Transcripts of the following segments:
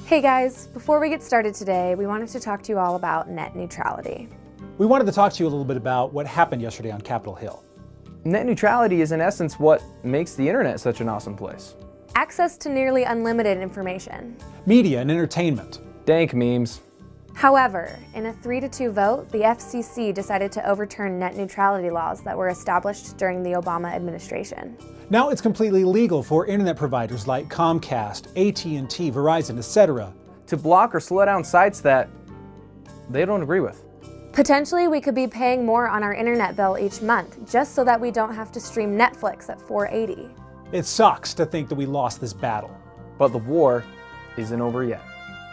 Hey guys, before we get started today, we wanted to talk to you all about net neutrality. We wanted to talk to you a little bit about what happened yesterday on Capitol Hill. Net neutrality is in essence what makes the internet such an awesome place. Access to nearly unlimited information. Media and entertainment. Dank memes. However, in a 3-2 vote, the FCC decided to overturn net neutrality laws that were established during the Obama administration. Now it's completely legal for internet providers like Comcast, AT&T, Verizon, etc. to block or slow down sites that they don't agree with. Potentially, we could be paying more on our internet bill each month, just so that we don't have to stream Netflix at $4.80. It sucks to think that we lost this battle. But the war isn't over yet.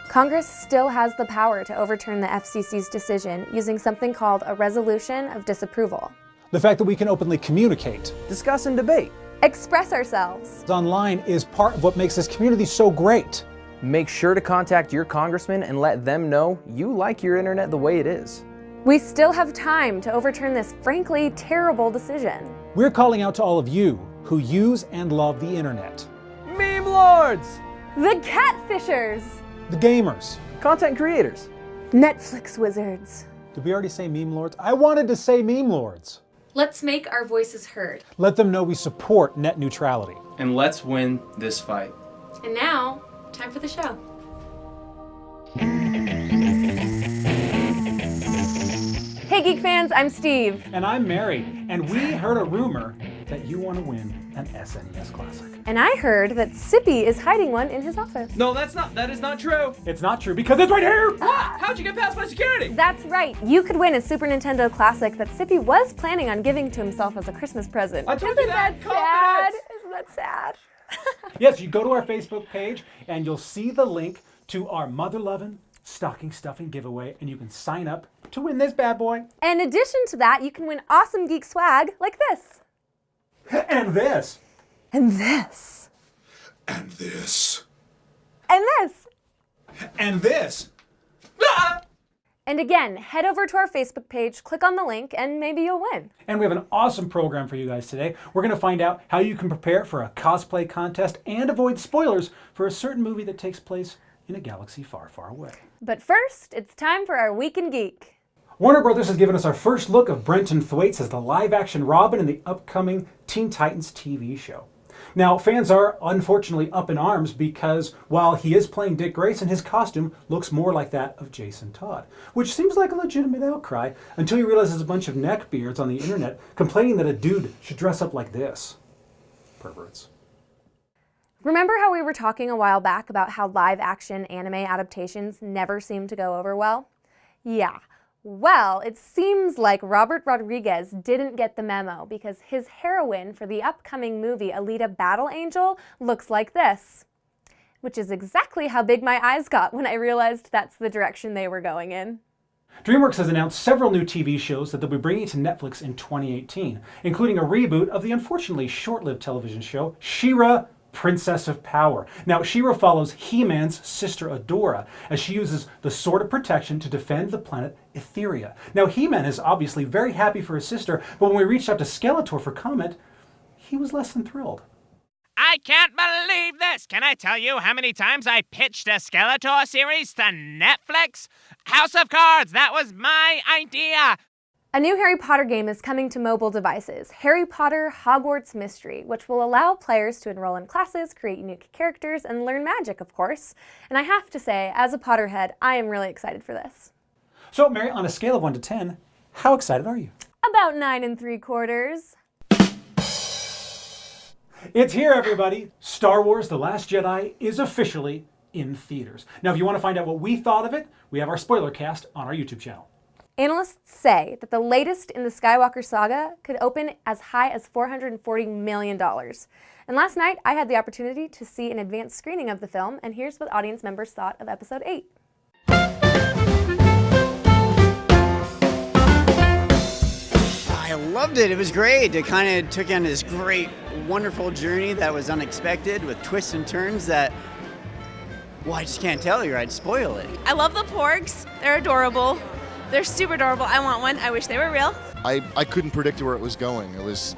Congress still has the power to overturn the FCC's decision using something called a resolution of disapproval. The fact that we can openly communicate, Discuss and debate. Express ourselves. online is part of what makes this community so great. Make sure to contact your congressman and let them know you like your internet the way it is. We still have time to overturn this frankly terrible decision. We're calling out to all of you who use and love the internet. Meme lords! The catfishers! The gamers. Content creators. Netflix wizards. Did we already say meme lords? I wanted to say meme lords. Let's make our voices heard. Let them know we support net neutrality. And let's win this fight. And now, time for the show. Hey Geek fans, I'm Steve. And I'm Mary, and we heard a rumor that you want to win an SNES Classic. And I heard that Cippy is hiding one in his office. No, that is not true. It's not true because it's right here! What? How'd you get past my security? That's right, you could win a Super Nintendo Classic that Cippy was planning on giving to himself as a Christmas present. I told you that. Isn't that sad? Isn't that sad? Yes, you go to our Facebook page and you'll see the link to our mother-loving stocking stuffing giveaway, and you can sign up to win this bad boy. In addition to that, you can win awesome geek swag like this. And this. And this. And this. And this. And this. And again, head over to our Facebook page, click on the link, and maybe you'll win. And we have an awesome program for you guys today. We're going to find out how you can prepare for a cosplay contest and avoid spoilers for a certain movie that takes place in a galaxy far, far away. But first, it's time for our Week in Geek. Warner Brothers has given us our first look of Brenton Thwaites as the live-action Robin in the upcoming Teen Titans TV show. Now, fans are unfortunately up in arms because while he is playing Dick Grayson, his costume looks more like that of Jason Todd, which seems like a legitimate outcry until you realize there's a bunch of neckbeards on the internet complaining that a dude should dress up like this. Perverts. Remember how we were talking a while back about how live-action anime adaptations never seem to go over well? Yeah. Well, it seems like Robert Rodriguez didn't get the memo because his heroine for the upcoming movie Alita Battle Angel looks like this. Which is exactly how big my eyes got when I realized that's the direction they were going in. DreamWorks has announced several new TV shows that they'll be bringing to Netflix in 2018, including a reboot of the unfortunately short-lived television show She-Ra, Princess of Power. Now, She-Ra follows He-Man's sister Adora as she uses the Sword of Protection to defend the planet Etheria. Now, He-Man is obviously very happy for his sister, but when we reached out to Skeletor for comment, he was less than thrilled. I can't believe this! Can I tell you how many times I pitched a Skeletor series to Netflix? House of Cards, that was my idea! A new Harry Potter game is coming to mobile devices, Harry Potter Hogwarts Mystery, which will allow players to enroll in classes, create unique characters, and learn magic, of course. And I have to say, as a Potterhead, I am really excited for this. So, Mary, on a scale of 1 to 10, how excited are you? About 9 3/4. It's here, everybody! Star Wars The Last Jedi is officially in theaters. Now, if you want to find out what we thought of it, we have our spoiler cast on our YouTube channel. Analysts say that the latest in the Skywalker saga could open as high as $440 million. And last night, I had the opportunity to see an advanced screening of the film, and here's what audience members thought of Episode 8. I loved it. It was great. It kind of took on this great, wonderful journey that was unexpected with twists and turns that, well, I just can't tell you. I'd spoil it. I love the porgs. They're adorable. They're super adorable. I want one. I wish they were real. I couldn't predict where it was going. It was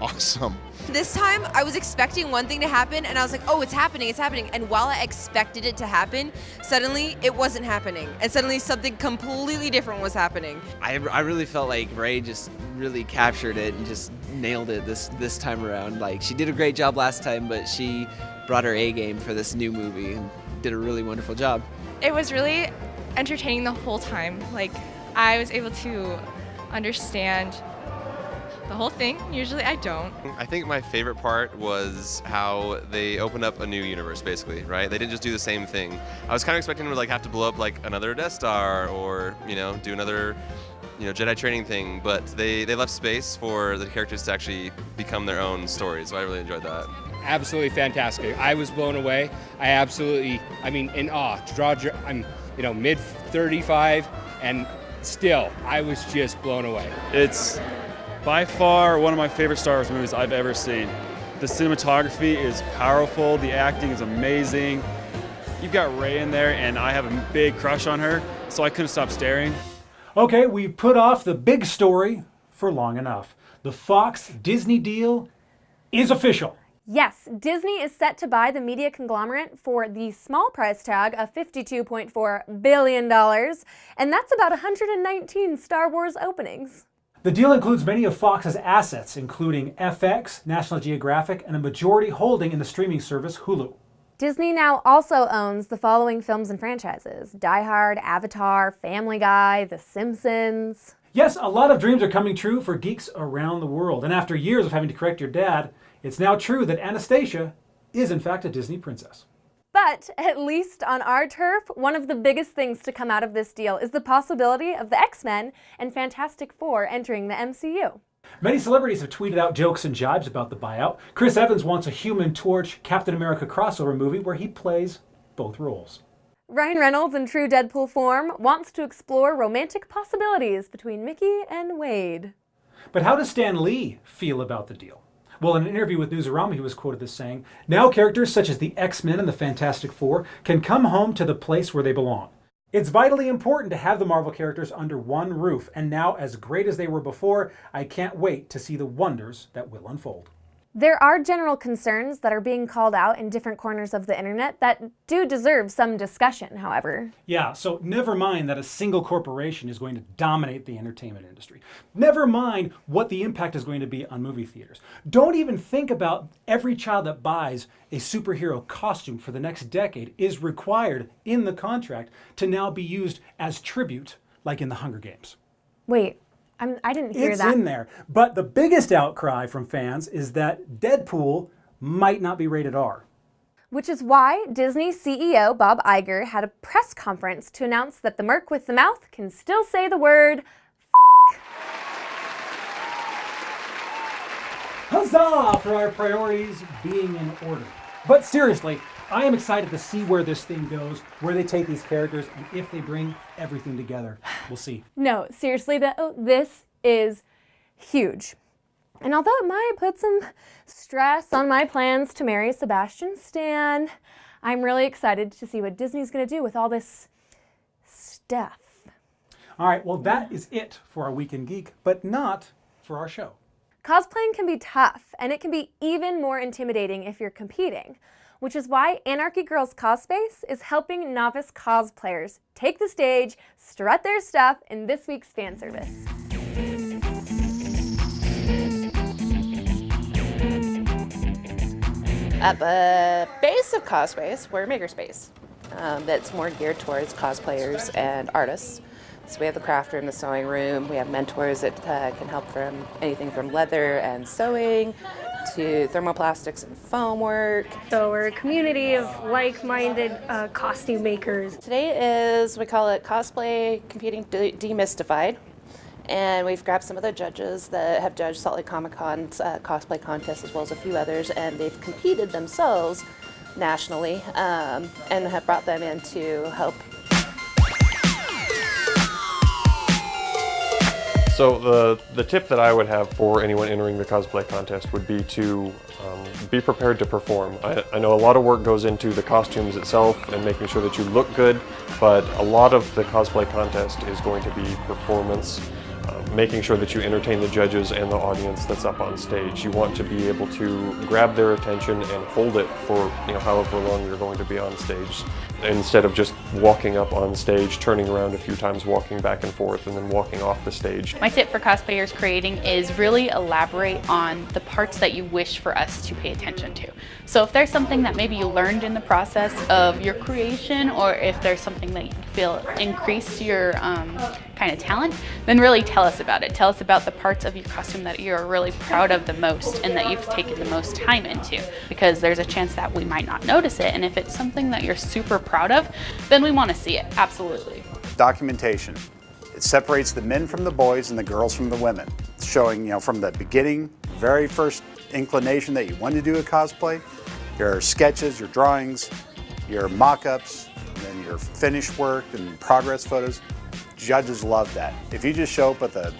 awesome. This time, I was expecting one thing to happen, and I was like, oh, it's happening, it's happening. And while I expected it to happen, suddenly it wasn't happening. And suddenly something completely different was happening. I really felt like Ray just really captured it and just nailed it this time around. Like, she did a great job last time, but she brought her A game for this new movie and did a really wonderful job. It was really entertaining the whole time. Like, I was able to understand the whole thing. Usually I don't. I think my favorite part was how they opened up a new universe, basically, right? They didn't just do the same thing. I was kind of expecting them to like have to blow up like another Death Star or, you know, do another, you know, Jedi training thing, but they left space for the characters to actually become their own stories. So I really enjoyed that. Absolutely fantastic. I was blown away. I mean, in awe. I'm, you know, mid 35, and still, I was just blown away. It's by far one of my favorite Star Wars movies I've ever seen. The cinematography is powerful, the acting is amazing. You've got Rey in there, and I have a big crush on her, so I couldn't stop staring. Okay, we've put off the big story for long enough. The Fox-Disney deal is official. Yes, Disney is set to buy the media conglomerate for the small price tag of $52.4 billion, and that's about 119 Star Wars openings. The deal includes many of Fox's assets, including FX, National Geographic, and a majority holding in the streaming service Hulu. Disney now also owns the following films and franchises: Die Hard, Avatar, Family Guy, The Simpsons. Yes, a lot of dreams are coming true for geeks around the world. And after years of having to correct your dad, it's now true that Anastasia is in fact a Disney princess. But at least on our turf, one of the biggest things to come out of this deal is the possibility of the X-Men and Fantastic Four entering the MCU. Many celebrities have tweeted out jokes and jibes about the buyout. Chris Evans wants a Human Torch Captain America crossover movie where he plays both roles. Ryan Reynolds, in true Deadpool form, wants to explore romantic possibilities between Mickey and Wade. But how does Stan Lee feel about the deal? Well, in an interview with Newsarama, he was quoted as saying, "Now characters such as the X-Men and the Fantastic Four can come home to the place where they belong. It's vitally important to have the Marvel characters under one roof, and now, as great as they were before, I can't wait to see the wonders that will unfold." There are general concerns that are being called out in different corners of the internet that do deserve some discussion, however. Yeah, so never mind that a single corporation is going to dominate the entertainment industry. Never mind what the impact is going to be on movie theaters. Don't even think about every child that buys a superhero costume for the next decade is required in the contract to now be used as tribute, like in the Hunger Games. Wait. I didn't hear that. It's in there. But the biggest outcry from fans is that Deadpool might not be rated R. Which is why Disney CEO Bob Iger had a press conference to announce that the Merc with the mouth can still say the word F***. Huzzah for our priorities being in order. But seriously, I am excited to see where this thing goes, where they take these characters, and if they bring everything together. We'll see. No, seriously though, this is huge. And although it might put some stress on my plans to marry Sebastian Stan, I'm really excited to see what Disney's going to do with all this stuff. All right, well, that is it for our Weekend Geek, but not for our show. Cosplaying can be tough, and it can be even more intimidating if you're competing, which is why Anarchy Girls Cospace is helping novice cosplayers take the stage, strut their stuff in this week's fan service. At the base of Cospace, we're a makerspace that's more geared towards cosplayers and artists. So we have the craft room, the sewing room. We have mentors that can help from anything from leather and sewing to thermoplastics and foam work. So we're a community of like-minded costume makers. Today is, we call it Cosplay Competing Demystified. And we've grabbed some of the judges that have judged Salt Lake Comic Con's cosplay contest as well as a few others, and they've competed themselves nationally and have brought them in to help. So the tip that I would have for anyone entering the cosplay contest would be to be prepared to perform. I know a lot of work goes into the costumes itself and making sure that you look good, but a lot of the cosplay contest is going to be performance. making sure that you entertain the judges and the audience that's up on stage. You want to be able to grab their attention and hold it for however long you're going to be on stage, instead of just walking up on stage, turning around a few times, walking back and forth, and then walking off the stage. My tip for cosplayers creating is really elaborate on the parts that you wish for us to pay attention to. So if there's something that maybe you learned in the process of your creation, or if there's something that you feel increased your kind of talent, then really tell us about it. Tell us about the parts of your costume that you're really proud of the most and that you've taken the most time into, because there's a chance that we might not notice it, and if it's something that you're super proud of, then we want to see it, absolutely. Documentation. It separates the men from the boys and the girls from the women. It's showing, from the beginning, very first inclination that you want to do a cosplay, your sketches, your drawings, your mock-ups, and then your finished work and progress photos. Judges love that. If you just show up with a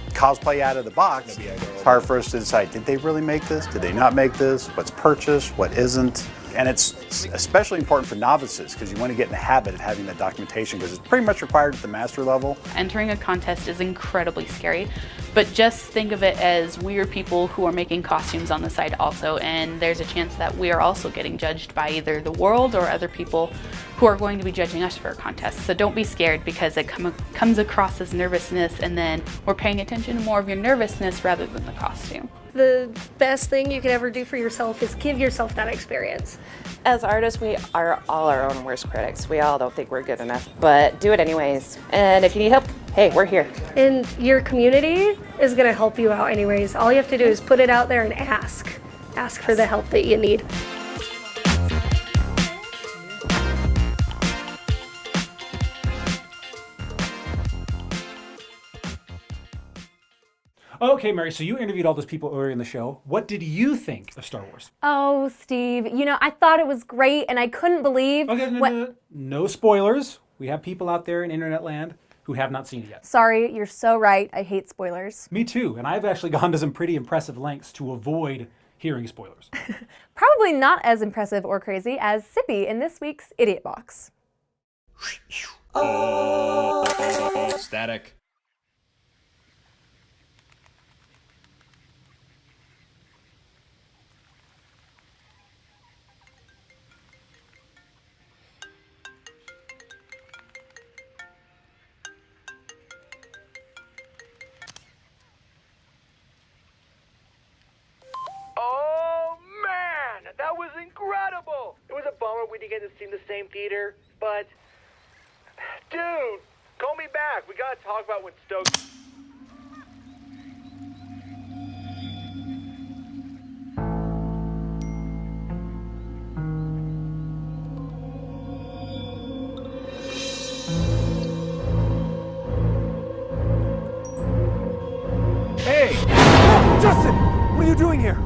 cosplay out of the box, it's hard for us to decide, did they really make this? Did they not make this? What's purchased? What isn't? And it's especially important for novices because you want to get in the habit of having that documentation because it's pretty much required at the master level. Entering a contest is incredibly scary, but just think of it as we are people who are making costumes on the side also, and there's a chance that we are also getting judged by either the world or other people who are going to be judging us for a contest. So don't be scared because it comes across as nervousness, and then we're paying attention to more of your nervousness rather than the costume. The best thing you could ever do for yourself is give yourself that experience. As artists, we are all our own worst critics. We all don't think we're good enough, but do it anyways. And if you need help, hey, we're here. And your community is going to help you out anyways. All you have to do is put it out there and ask. Ask for the help that you need. Okay, Mary, so you interviewed all those people earlier in the show. What did you think of Star Wars? Oh, Steve, I thought it was great, and I couldn't believe... Okay, no spoilers. We have people out there in internet land who have not seen it yet. Sorry, you're so right. I hate spoilers. Me too, and I've actually gone to some pretty impressive lengths to avoid hearing spoilers. Probably not as impressive or crazy as Cippy in this week's Idiot Box. Static. Oh man, that was incredible! It was a bummer we didn't get to see in the same theater, but dude, call me back. We gotta talk about when Stokes. Hey! Justin! What are you doing here?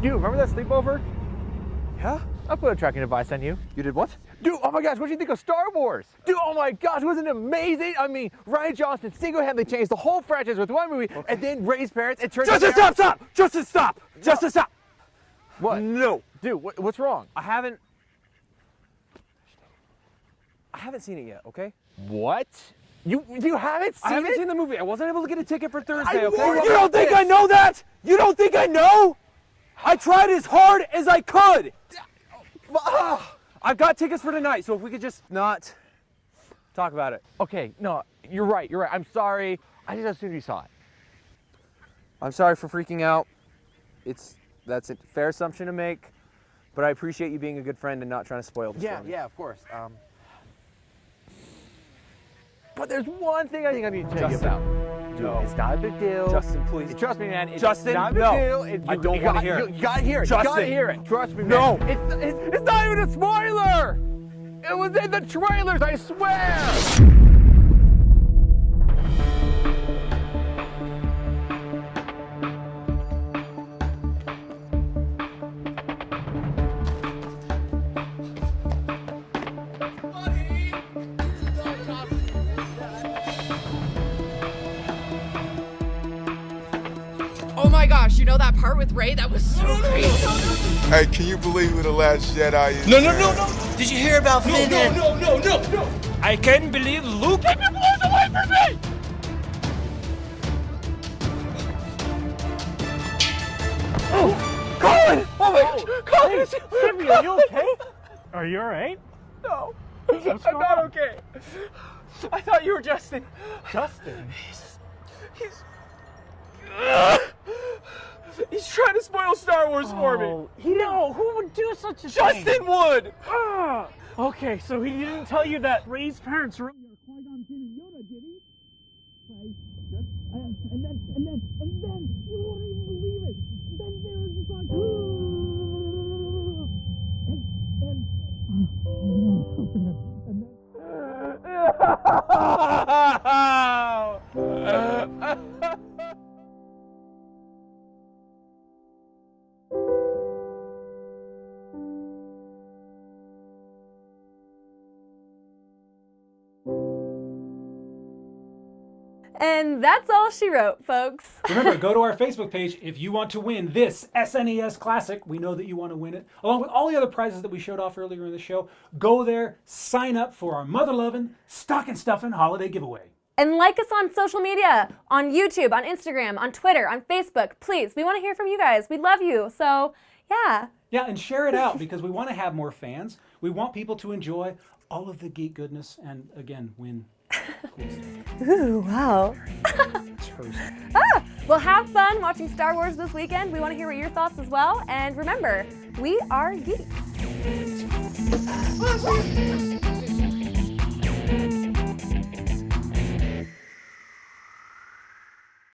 You remember that sleepover? Yeah? I put a tracking device on you. You did what? Dude, oh my gosh, what do you think of Star Wars? Dude, oh my gosh, wasn't it amazing? I mean, Rian Johnson single-handedly changed the whole franchise with one movie and then raised parents and turned... Justin, stop! Justin, stop! Justin, stop! What? No. Dude, what's wrong? I haven't seen it yet, okay? What? You haven't seen it? I haven't seen the movie. I wasn't able to get a ticket for Thursday, okay? You don't think I know that? You don't think I know? I tried as hard as I could. I've got tickets for tonight, so if we could just not talk about it. Okay, no, you're right. I'm sorry. I just assumed you saw it. I'm sorry for freaking out. That's a fair assumption to make, but I appreciate you being a good friend and not trying to spoil this for me. Yeah, of course. But there's one thing I think I need to tell you about. Dude, no. It's not a big deal. Justin, please. Trust me, man. It's not a big deal. I don't want to hear it. You gotta hear it. Justin. You gotta hear it. Trust me, man. No. It's not even a spoiler. It was in the trailers, I swear. Oh my gosh, you know that part with Rey? That was so crazy. Hey, can you believe who the last Jedi is? No. Did you hear about Finn? No. I can't believe Luke kept your boys away from me! Colin! Oh my gosh! Colin! Cippy, are you okay? Are you alright? No. I'm not okay. I thought you were Justin. Justin? He's trying to spoil Star Wars for me. No, who would do such a thing? Justin would! Okay, so he didn't tell you that Rey's parents really are Qui-Gon Jinn and Yoda, did he? Like, good. And then, you won't even believe it. Then they were just like, And that's all she wrote, folks. Remember, go to our Facebook page if you want to win this SNES Classic. We know that you want to win it, along with all the other prizes that we showed off earlier in the show. Go there, sign up for our mother-loving, stocking-stuffing holiday giveaway. And like us on social media, on YouTube, on Instagram, on Twitter, on Facebook. Please, we want to hear from you guys. We love you. So, yeah. Yeah, and share it out because we want to have more fans. We want people to enjoy all of the geek goodness and, again, win. Ooh, wow. Well, have fun watching Star Wars this weekend. We want to hear what your thoughts as well. And remember, we are geeks.